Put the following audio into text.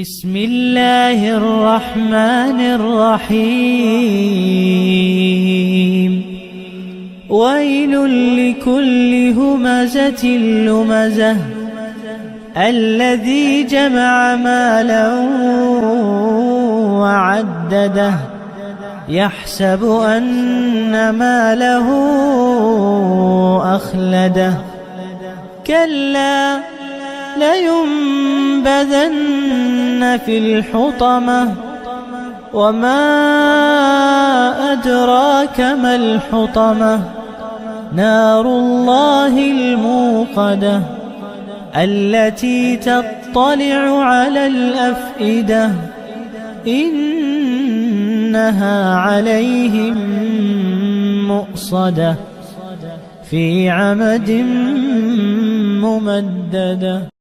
بسم الله الرحمن الرحيم ويل لكل همزة لمزة الذي جمع مالا وعدده يحسب أن ماله أخلده كلا لينبذن في الحطمة وما أدراك ما الحطمة نار الله الموقدة التي تطلع على الأفئدة إنها عليهم مؤصدة في عمد ممددة.